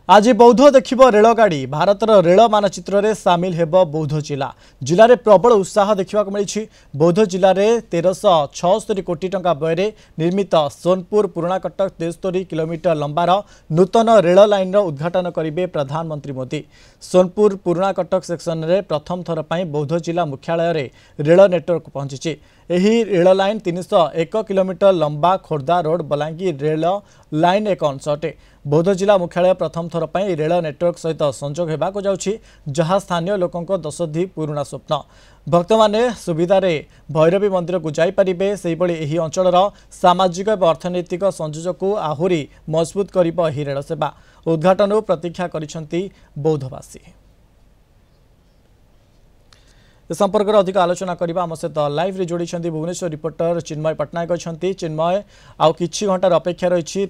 आज बौद्ध देखिब रेलगाड़ी भारतर रेल मानचित्र में सामिल हेब बौद्ध जिला जिले में प्रबल उत्साह देखा मिली। बौद्ध जिले में 1376 कोटी टंका व्यय निर्मित सोनपुर पुराणाकटक 73 किलोमीटर लंबार नूतन रेल लाइन उद्घाटन करेंगे प्रधानमंत्री मोदी। सोनपुर पुराणाकटक सेक्शन में प्रथम थर पर बौद्ध जिला मुख्यालय रेल नेटवर्क पहुंची। यही रेल लाइन 301 किलोमीटर लंबा Khordha road Balangir rail line एक अंश अटे। बौद्ध जिला मुख्यालय प्रथम थर पर रेल नेटवर्क सहित संजोग होगा जाऊँगी, जहाँ स्थानीय लोकों दशधि पुराणा स्वप्न। भक्त मैंने सुविधा भैरवी मंदिर को जापरें। से यही अंचल सामाजिक और अर्थनैतिक संयोजक को आहरी मजबूत कर रेल सेवा उद्घाटन प्रतीक्षा करिसेंती बौद्धवासी। संपर्क में अधिक आलोचना करने आम सहित लाइव जोड़ी भुवनेश्वर रिपोर्टर चिन्मय पट्टनायक अच्छा। चिन्मय आउ कि घंटार अपेक्षा रही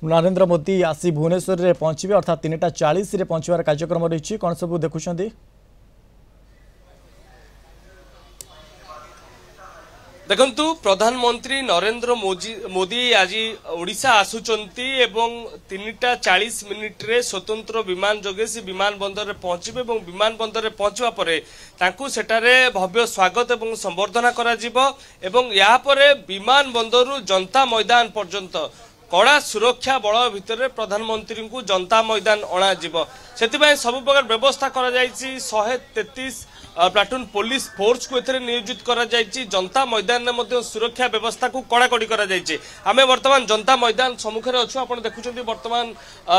नरेंद्र मोदी आसी भुवनेश्वर में पहुंचे अर्थात 3:40 पहुंचार कार्यक्रम रही। कौन सब देखुं? देखंतु प्रधानमंत्री नरेंद्र मोदी आज ओडिशा आसुचंती एवं 3:40 रे स्वतंत्र विमान जोगे से विमान बंदर में पहुंचे और विमान बंदर में पहुंचवा परे तांकु सेटारे भव्य स्वागत एवं संबर्धना करा जिवो एवं यहाँ पर विमान बंदरु जनता मैदान पर्यंत कड़ा सुरक्षा बल भितर प्रधानमंत्री को जनता मैदान अणा जिवो। सेतिबाई सब प्रकार व्यवस्था करा जायछि। 133 प्लाटून पुलिस फोर्स को एथरे नियोजित करा जायछि। जनता मैदान में मध्य सुरक्षा व्यवस्था को कड़ाकड़ी करा जायछि। आमे वर्तमान जनता मैदान सम्मुख रे अछु। आपण देखुछन्ती वर्तमान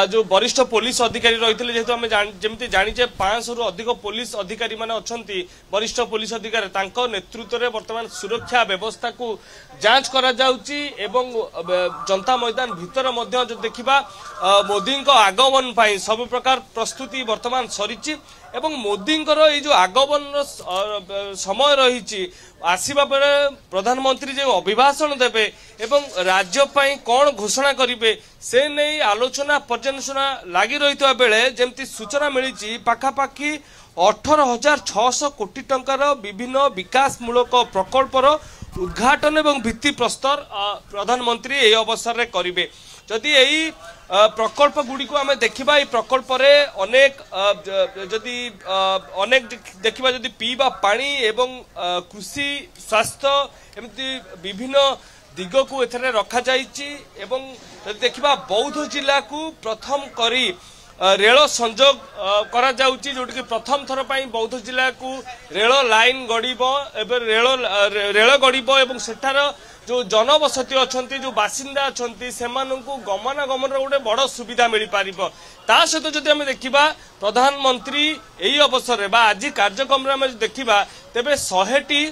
जो वरिष्ठ पुलिस अधिकारी रहिथिले, जेहेतु आमे जेमति जानिजे 500 रु अधिक पुलिस अधिकारी माने अछंती, वरिष्ठ पुलिस अधिकारी तांको नेतृत्व रे वर्तमान सुरक्षा व्यवस्था को जांच करा जाउछि एवं जनता मैदान भितर मध्य जो देखिबा मोदी को आगमन पाई सब प्रकार प्रस्तुति वर्तमान सरीछि एवं मोदी जो आगमन समय रही आसवा बेले प्रधानमंत्री जो अभिभाषण देवे एवं राज्य कौन घोषणा करेंगे से नहीं आलोचना पर्यालोचना लगी रही बेले जमती सूचना मिली पाखापाखि 18,600 कोटी टंकार विभिन्न विकासमूलक प्रकल्पर उद्घाटन एवं भित्ति प्रस्तर प्रधानमंत्री यही अवसर में करेंगे। जदि यही प्रकल्प गुड़ी को आम देखा प्रकल्प अनेक जदि अनेक देखा जदि पीवा पानी एवं कृषि स्वास्थ्य एमती विभिन्न दिग को एथरे रखा जाइछि एवं देखा बौद्ध जिला को प्रथम करी रेल संजोग करा जाउछि, जोटी कि प्रथम थर पई बौद्ध जिला को रेल लाइन गड़िबो एवं रेल गड़िबो एवं सेठार जो जनबसती अच्छा जो बासिंदा अच्छा से गमनागमन गोटे बड़ सुविधा मिल पार। ता सहित जदि आम देखा प्रधानमंत्री यही अवसर में आज कार्यक्रम में देखा तेरे 100टी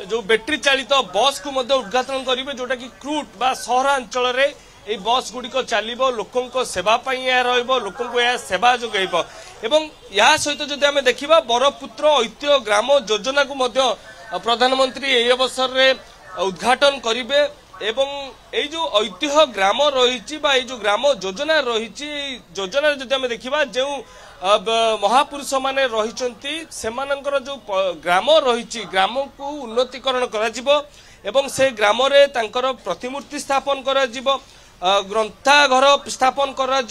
जो बैटेरी चालित बस को उद्घाटन करेंगे, जोटा कि क्रूट बा सहरांचल में ये बस गुड़िक चलो लोकों सेवाई लोकों को यह सेवा जोगेब एवं या सहित जदि आम देखा बरपुत्र ऐतिह्य ग्राम योजना को प्रधानमंत्री यही अवसर में उद्घाटन करेंगे एवं ये जो ऐतिह्य ग्राम रही जो ग्राम योजना रही योजना जदि आम देखा जो महापुरुष माने रही जो ग्राम रही ग्राम को उन्नतीकरण करा से ग्राम रे तांकर प्रतिमूर्ति स्थापन करा ग्रंथाघर स्थापन करा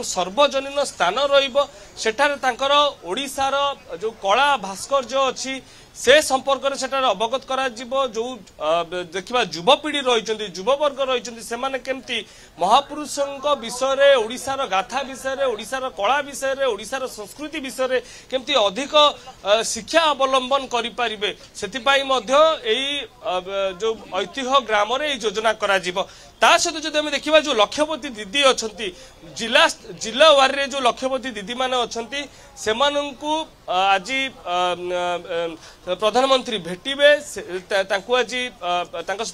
सर्वजनीन स्थान रठार ओडिशार जो कला भास्कर्य अच्छी से संपर्क में सेठार अवगत करा जो देखा युवपीढ़ी रही युववर्ग रही से केमती महापुरुषों विषय ओडिशार गाथा विषय ओडिशार कला विषय ओडिशार संस्कृति विषय केमती अधिक शिक्षा अवलंबन करें से जो ऐतिह्य ग्राम योजना करा ता सहित जब आम देखा जो लक्षपति दीदी अच्छा जिला वारी जो लक्षपति दीदी माने अच्छा से आज प्रधानमंत्री भेटिबे आज सहित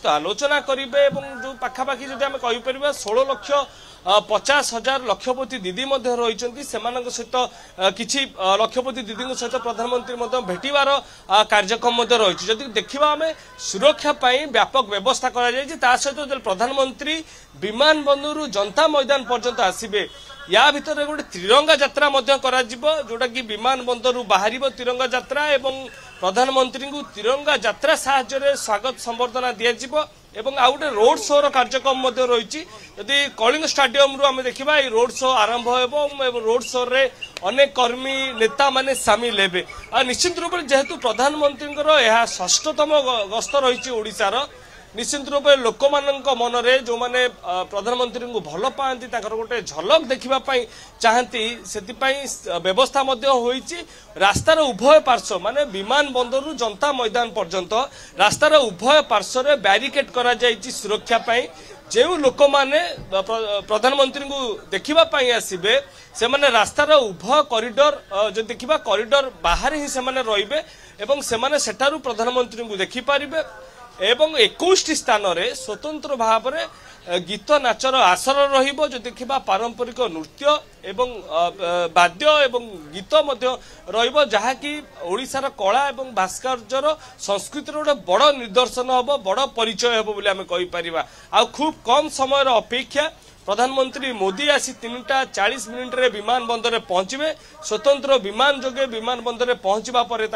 आलोचना करेंगे जो पाखापाखि जब आम कहीपर 16,50,000 लक्षपति दीदी रही सहित किसी लक्षपति दीदी सहित प्रधानमंत्री भेटार कार्यक्रम रही। जदि देखा आम सुरक्षा व्यापक व्यवस्था करा सहित प्रधानमंत्री विमान बंदर जनता मैदान पर्यंत आसबे या भितर गोटे तिरंगा यात्रा करा जोटा कि विमान बंदर बाहर तिरंगा यात्रा एवं प्रधानमंत्री को तिरंगा यात्रा साहाय्य स्वागत संबर्धना दिया एवं आ गोटे रोड शो कार्यक्रम रही कलिंग स्टाडियम रु आम देखा ये रोड शो आरंभ हो रोड शो रे अनेक कर्मी नेता माने सामिल हेबे निश्चित रूप से जेहेतु प्रधानमंत्री यह षष्ठतम गस्त रही ओडिशार निश्चित रूप से लोक मनरे जो मैंने प्रधानमंत्री को भल पाती गोटे झलक देखा चाहती से व्यवस्था होईची रास्तार उभय पार्श्व माने विमान बंदर जनता मैदान पर्यंत रास्तार उभय पार्श्व बैरिकेड करा जायछि सुरक्षा पाई जो लोक मैंने प्रधानमंत्री को देखापी आसबे से माने रास्तार उभय कॉरिडोर जो देखा कॉरिडोर बाहर ही से रहिबे एवं से प्रधानमंत्री को देखिपारे एवं 21 स्थान रे स्वतंत्र भाव में गीत नाचर आसर रहिबो जो देखिबा पारंपरिक नृत्य एवं वाद्य एवं गीत मध्य रहिबो जहा कि ओडिशार कला एवं भास्कर्यर संस्कृतिर गोटे बड़ निदर्शन हबो बड़ परिचय हबो बोली आमे कहि परिबा आ खूब कम समय अपेक्षा प्रधानमंत्री मोदी आसी 3:40 रे विमान बंदर में पहुंचे स्वतंत्र विमान जोगे विमान बंदर में पहुंचवा पर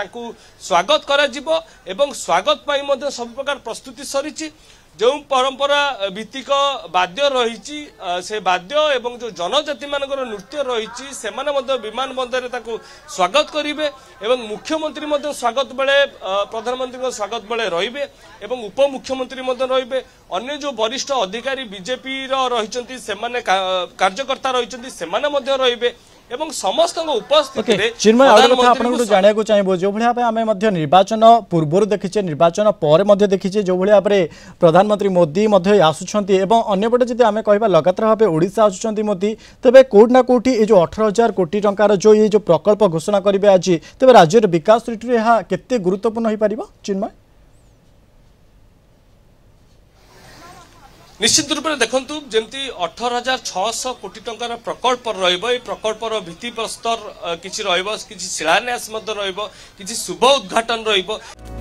स्वागत करा जिवो एवं स्वागत पाई मध्य सब प्रकार प्रस्तुति सरी जो परंपरा भित्तिक वाद्य रही से वाद्य एवं जो जनजाति मान नृत्य रही से विमान बंदर में स्वागत करेंगे एवं मुख्यमंत्री स्वागत बेले प्रधानमंत्री स्वागत बेले रे एवं उपमुख्यमंत्री रे अन्य जो वरिष्ठ अधिकारी बीजेपी रही कार्यकर्ता रही रे एवं समस्त उपस्थिति चिन्मय आपको जाना चाहिए जो भाई आम निर्वाचन पूर्व देखीचे निर्वाचन पर देखीचे जो भाव में प्रधानमंत्री मोदी आसुंच अंपटे जब आम कह लगातार भाव ओडिशा आसुंच मोदी तेज कौटना कौटी ये जो 18,000 कोटी टंकार जो ये जो प्रकल्प घोषणा करेंगे आज तेज राज्य विकास दृष्टि यह केते गुरुत्वपूर्ण हो पार चिन्मय निश्चित रूप से देखु जमी 18,600 कोटी टंकार प्रकल्प रकल्पर भित्तिप्रस्तर किसी शिलान्यास शुभ उद्घाटन रही